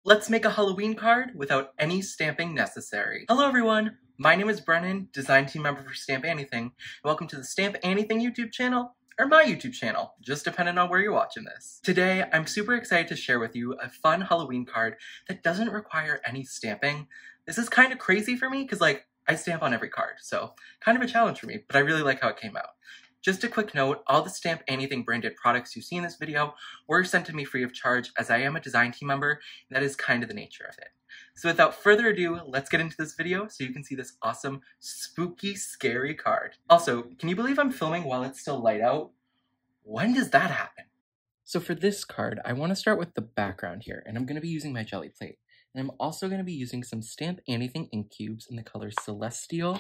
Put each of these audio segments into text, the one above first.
Let's make a Halloween card without any stamping necessary. Hello everyone, my name is Brennan, design team member for Stamp Anything, and welcome to the Stamp Anything YouTube channel, or my YouTube channel, just depending on where you're watching this. Today, I'm super excited to share with you a fun Halloween card that doesn't require any stamping. This is kind of crazy for me, because I stamp on every card, so kind of a challenge for me, but I really like how it came out. Just a quick note, all the Stamp Anything branded products you see in this video were sent to me free of charge as I am a design team member, and that is kind of the nature of it. So without further ado, let's get into this video so you can see this awesome, spooky, scary card. Also, can you believe I'm filming while it's still light out? When does that happen? So for this card, I want to start with the background here, and I'm going to be using my jelly plate. And I'm also going to be using some Stamp Anything ink cubes in the colors Celestial,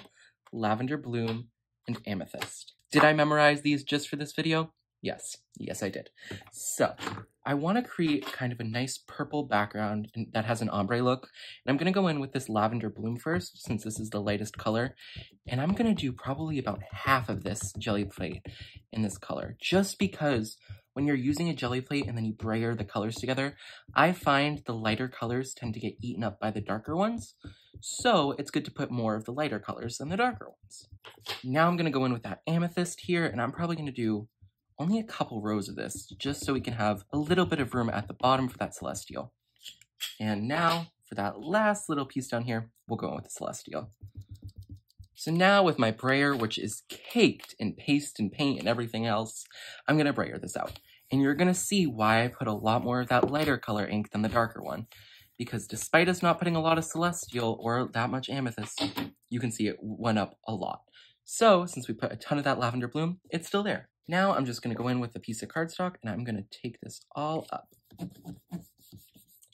Lavender Bloom, and Amethyst. Did I memorize these just for this video? Yes, I did. So, I want to create kind of a nice purple background that has an ombre look, and I'm going to go in with this Lavender Bloom first, since this is the lightest color, and I'm going to do probably about half of this jelly plate in this color, just because when you're using a jelly plate and then you brayer the colors together, I find the lighter colors tend to get eaten up by the darker ones, so it's good to put more of the lighter colors than the darker ones. Now I'm going to go in with that amethyst here, and I'm probably going to do only a couple rows of this, just so we can have a little bit of room at the bottom for that celestial. And now, for that last little piece down here, we'll go in with the celestial. So now with my brayer, which is caked in paste and paint and everything else, I'm going to brayer this out. And you're going to see why I put a lot more of that lighter color ink than the darker one. Because despite us not putting a lot of celestial or that much amethyst, you can see it went up a lot. So, since we put a ton of that lavender bloom, it's still there. Now I'm just going to go in with a piece of cardstock and I'm going to take this all up.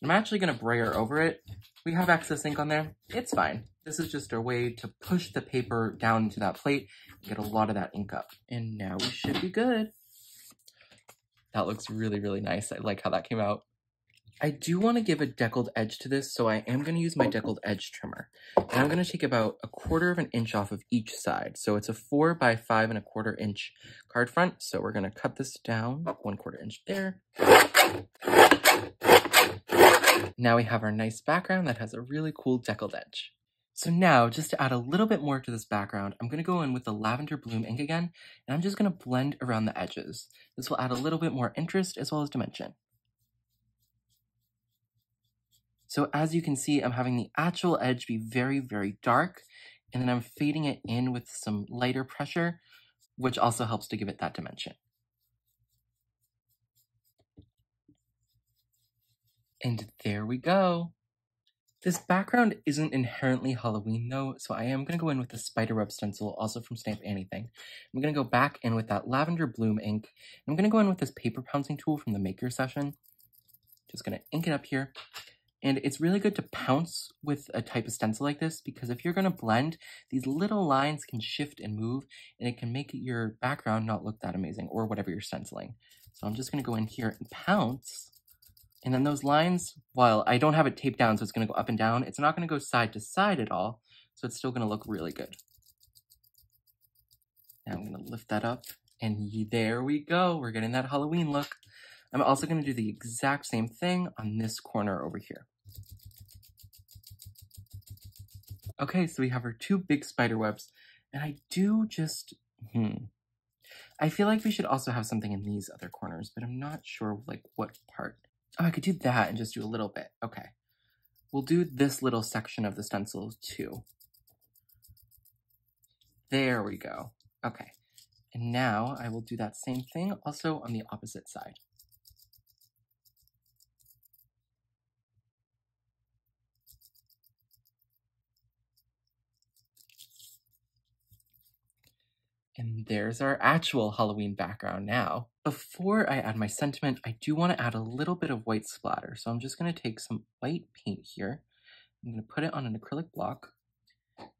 I'm actually going to brayer over it. We have excess ink on there. It's fine. This is just a way to push the paper down into that plate and get a lot of that ink up. And now we should be good. That looks really, really nice. I like how that came out. I do want to give a deckled edge to this, so I am going to use my deckled edge trimmer. And I'm going to take about 1/4 of an inch off of each side. So it's a 4 by 5 1/4 inch card front. So we're going to cut this down 1/4 inch there. Now we have our nice background that has a really cool deckled edge. So now, just to add a little bit more to this background, I'm going to go in with the Lavender Bloom ink again, and I'm just going to blend around the edges. This will add a little bit more interest as well as dimension. So as you can see, I'm having the actual edge be very, very dark, and then I'm fading it in with some lighter pressure, which also helps to give it that dimension. And there we go. This background isn't inherently Halloween though, so I am going to go in with the Spiderweb stencil, also from Stamp Anything. I'm going to go back in with that Lavender Bloom ink. I'm going to go in with this paper pouncing tool from the Maker session. Just going to ink it up here. And it's really good to pounce with a type of stencil like this, because if you're going to blend, these little lines can shift and move, and it can make your background not look that amazing, or whatever you're stenciling. So I'm just going to go in here and pounce. And then those lines, while I don't have it taped down so it's going to go up and down, it's not going to go side to side at all, so it's still going to look really good. Now I'm going to lift that up, and there we go. We're getting that Halloween look. I'm also going to do the exact same thing on this corner over here. Okay, so we have our 2 big spider webs, and I do just, I feel like we should also have something in these other corners, but I'm not sure what part. Oh, I could do that and just do a little bit. Okay. We'll do this little section of the stencil too. There we go. Okay. And now I will do that same thing also on the opposite side. And there's our actual Halloween background now. Before I add my sentiment, I do want to add a little bit of white splatter. So I'm just going to take some white paint here. I'm going to put it on an acrylic block.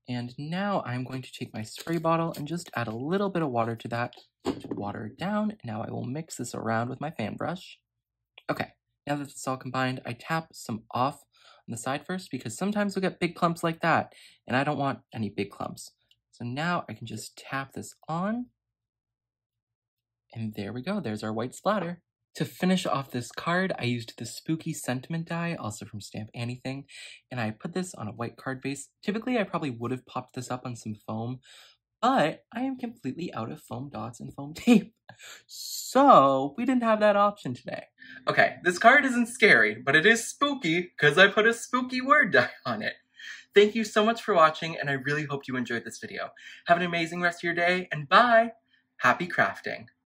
And now I'm going to take my spray bottle and just add a little bit of water to that to water it down. Now I will mix this around with my fan brush. Okay, now that it's all combined, I tap some off on the side first, because sometimes we'll get big clumps like that, and I don't want any big clumps. So now I can just tap this on, and there we go. There's our white splatter. To finish off this card, I used the Spooky Sentiment die, also from Stamp Anything, and I put this on a white card base. Typically, I probably would have popped this up on some foam, but I am completely out of foam dots and foam tape, so we didn't have that option today. Okay, this card isn't scary, but it is spooky because I put a spooky word die on it. Thank you so much for watching, and I really hope you enjoyed this video. Have an amazing rest of your day, and bye! Happy crafting!